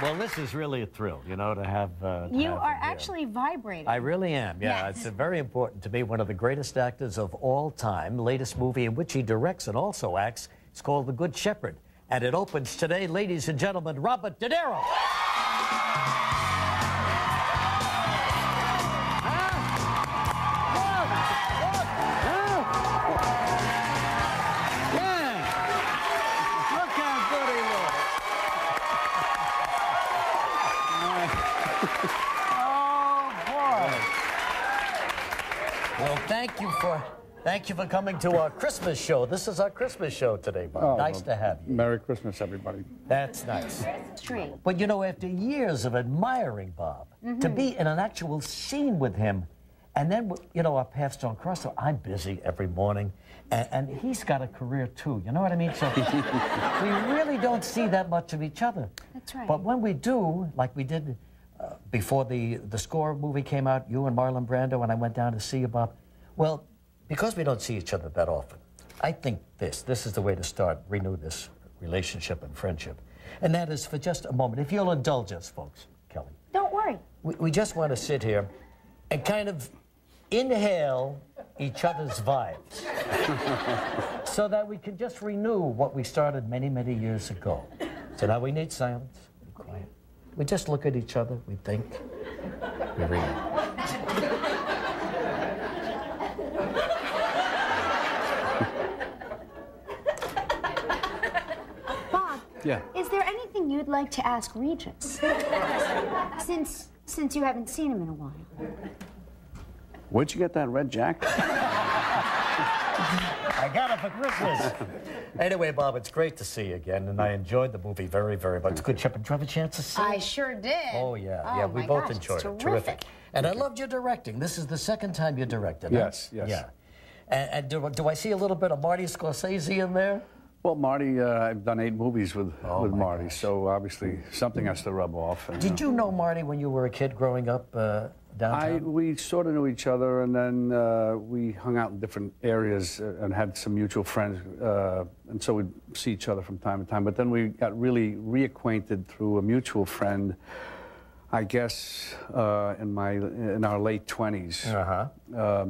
Well, this is really a thrill, you know, to have. You are actually vibrating. I really am, yeah. Yes. It's very important to me. One of the greatest actors of all time. Latest movie in which he directs and also acts is called The Good Shepherd. And it opens today, ladies and gentlemen, Robert De Niro. Well, thank you for coming to our Christmas show. This is our Christmas show today, Bob. Oh, nice well, to have you. Merry Christmas, everybody. That's nice. Straight. But you know, after years of admiring Bob, to be in an actual scene with him, and then, you know, our paths don't cross, so I'm busy every morning, and he's got a career too, you know what I mean? So we really don't see that much of each other. That's right. But when we do, like we did before the Score movie came out, you and Marlon Brando, and I went down to see you, Bob. Well, because we don't see each other that often, I think this is the way to renew this relationship and friendship. And that is for just a moment. If you'll indulge us, folks, Kelly. Don't worry. We just want to sit here and kind of inhale each other's vibes so that we can just renew what we started many, many years ago. So now we need silence. Be quiet. We just look at each other, we think, we read. Bob, Yeah. is there anything you'd like to ask Regis? Since you haven't seen him in a while. Where'd you get that red jacket? I got it for Christmas. Anyway, Bob, it's great to see you again, and I enjoyed the movie very, very much. Good Shepherd. Did you have a chance to see it? I sure did. Oh, yeah. Oh, Yeah, we my both gosh, enjoyed it's it. terrific. And I loved your directing. This is the second time you directed, huh? Yes, yes. Yeah. And do I see a little bit of Marty Scorsese in there? Well, Marty, I've done 8 movies with Oh, my Marty, gosh. so obviously something has to rub off. And, Did you know Marty when you were a kid growing up downtown? We sort of knew each other, and then we hung out in different areas and had some mutual friends, and so we'd see each other from time to time. But then we got really reacquainted through a mutual friend, I guess, in our late 20s. Uh-huh.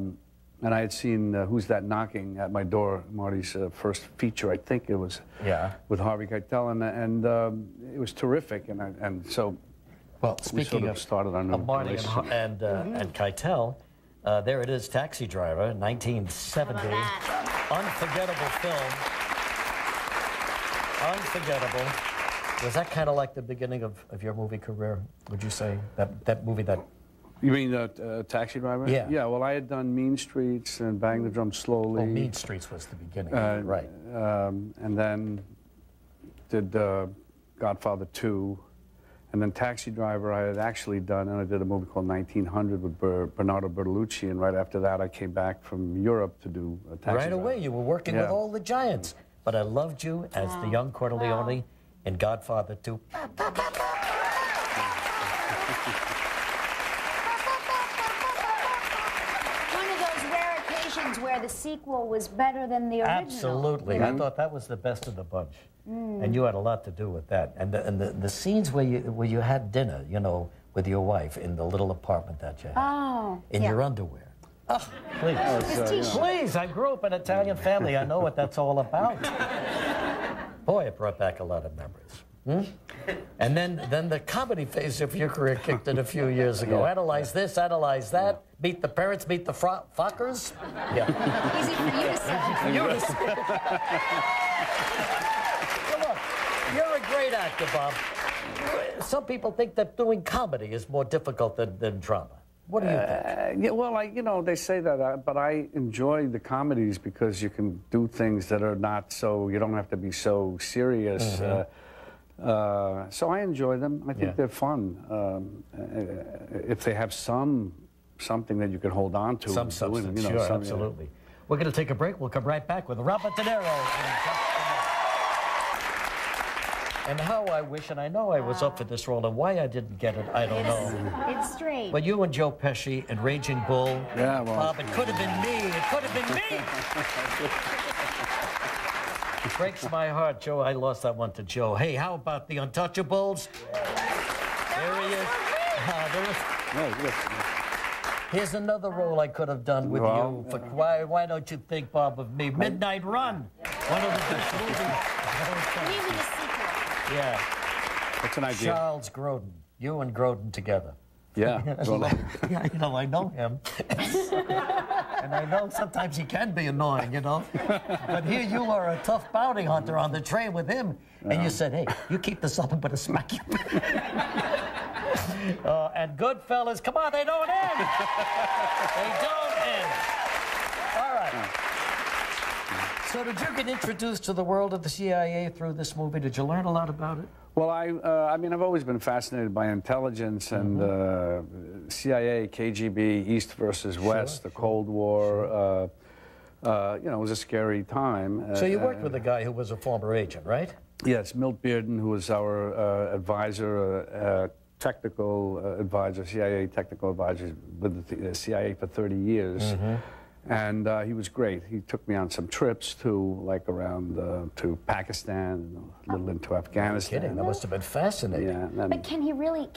And I had seen Who's That Knocking at my door, Marty's first feature, I think it was, Yeah. with Harvey Keitel, and it was terrific. And so Well, we speaking sort of started our new Marty relationship. and Keitel, there it is, Taxi Driver, 1970. Unforgettable film. Unforgettable. Was that kind of like the beginning of your movie career, would you say? That movie that... You mean Taxi Driver? Yeah. Yeah, well, I had done Mean Streets and Bang the Drum Slowly. Oh, Mean Streets was the beginning, right. And then did Godfather 2. And then Taxi Driver I had actually done, and I did a movie called 1900 with Bernardo Bertolucci, and right after that I came back from Europe to do Taxi Right Driver. away, you were working with all the giants. But I loved you as the young Corleone in Godfather 2. Where the sequel was better than the original. Absolutely. I thought that was the best of the bunch. And you had a lot to do with that. And the scenes where you had dinner, you know, with your wife in the little apartment that you had. In your underwear. Oh, please. Please, I grew up in an Italian family. I know what that's all about. Boy, it brought back a lot of memories. And then the comedy phase of your career kicked in a few years ago. Analyze this, analyze that. Meet the parents, meet the fuckers. Yeah. Easy for you to say. Easy for you to say. Well, look, you're a great actor, Bob. Some people think that doing comedy is more difficult than drama. What do you think? Yeah, well, you know, they say that, but I enjoy the comedies because you can do things that are not so, you don't have to be so serious. So I enjoy them. I think they're fun. If they have something that you can hold on to. Some substance, sure, absolutely. We're going to take a break. We'll come right back with Robert De Niro. And how I wish, and I know I was up for this role, and why I didn't get it, I don't know. It's strange. But you and Joe Pesci and Raging Bull. Yeah, well. Bob, it could have been me. It could have been me. It breaks my heart, Joe. I lost that one to Joe. Hey, how about the Untouchables? There he is. Yeah, yes. Here's another role I could have done with you. For why don't you think, Bob, of me? Midnight Run. One of the best movies. Maybe the sequel. Yeah. That's an idea. Charles Grodin. You and Grodin together. Yeah. Yeah, you know, I know him. And I know sometimes he can be annoying, you know. But here you are a tough bounty hunter on the train with him. And you said, hey, you keep this up, I'm going to smack you. And Goodfellas, come on, they don't end. They don't end. All right. So did you get introduced to the world of the CIA through this movie? Did you learn a lot about it? Well, I mean, I've always been fascinated by intelligence and CIA, KGB, East versus West, the Cold War. You know, it was a scary time. So you worked with a guy who was a former agent, right? Yes, Milt Bearden, who was our advisor, technical advisor, CIA technical advisor with the CIA for 30 years. And he was great. He took me on some trips to, like, around to Pakistan, a little into Afghanistan. No kidding. That must have been fascinating. Yeah. But can he really?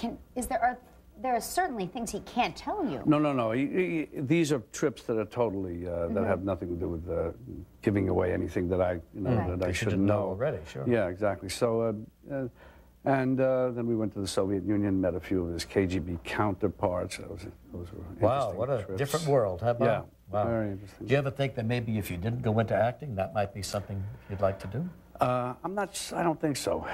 There are certainly things he can't tell you. No. These are trips that are totally that have nothing to do with giving away anything that I, that I shouldn't know already. Sure. Yeah, exactly. So. And then we went to the Soviet Union, met a few of his KGB counterparts. Those were wow, what a trips. different world. How about? Yeah, wow. Very interesting. Do you ever think that maybe if you didn't go into acting, that might be something you'd like to do? I don't think so.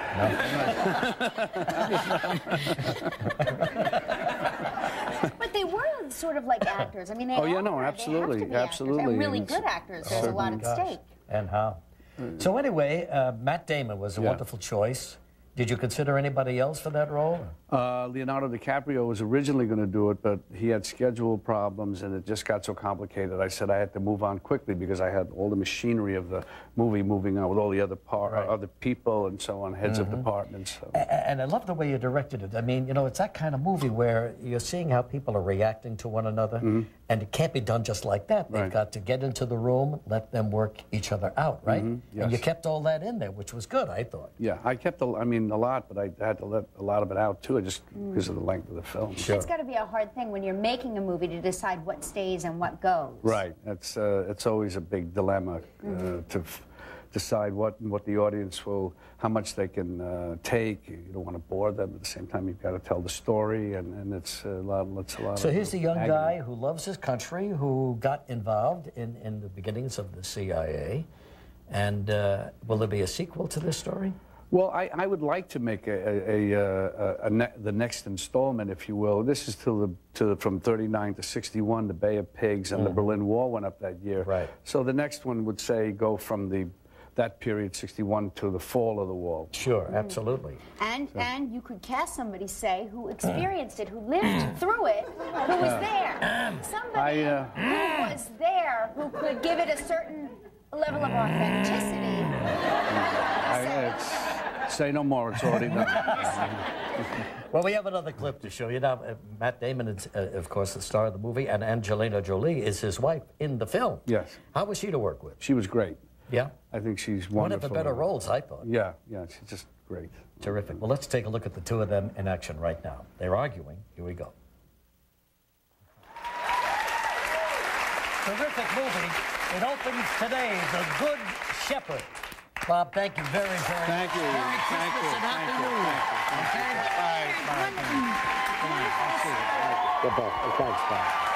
But they were sort of like actors. I mean, they Oh, yeah, all no, were. absolutely, They have to be absolutely. actors. And really good actors. There's a lot at stake. And how? So anyway, Matt Damon was a wonderful choice. Did you consider anybody else for that role? Leonardo DiCaprio was originally going to do it, but he had schedule problems, and it just got so complicated. I said I had to move on quickly because I had all the machinery of the movie moving on with all the other other people and so on, heads of departments. So. And I love the way you directed it. I mean, you know, it's that kind of movie where you're seeing how people are reacting to one another, and it can't be done just like that. They've got to get into the room, let them work each other out, right? Yes. And you kept all that in there, which was good, I thought. Yeah, I kept, a lot, but I had to let a lot of it out, too, just because of the length of the film. Sure. It's got to be a hard thing when you're making a movie to decide what stays and what goes. Right. It's always a big dilemma to decide what the audience will, how much they can take. You don't want to bore them. At the same time, you've got to tell the story, and it's a lot. So here's a young guy who loves his country, who got involved in the beginnings of the CIA. And will there be a sequel to this story? Well, I would like to make the next installment, if you will. This is from 39 to 61, the Bay of Pigs, and the Berlin Wall went up that year. Right. So the next one would say go from that period, 61, to the fall of the wall. Sure, absolutely. And you could cast somebody, say, who experienced it, who lived through it, who was there. Somebody who was there, who could give it a certain level of authenticity. Say no more, it's already done. Well, we have another clip to show you. Now, Matt Damon is, of course, the star of the movie, and Angelina Jolie is his wife in the film. Yes. How was she to work with? She was great. Yeah? I think she's wonderful. One of the better roles, I thought. Yeah, she's just great. Terrific. Well, let's take a look at the two of them in action right now. They're arguing. Here we go. Terrific movie. It opens today, The Good Shepherd. Bob, thank you very, very much. Thank you. Merry Christmas and Happy New Year. Thank you. Bye. Wonderful. Goodbye. Thanks, bye.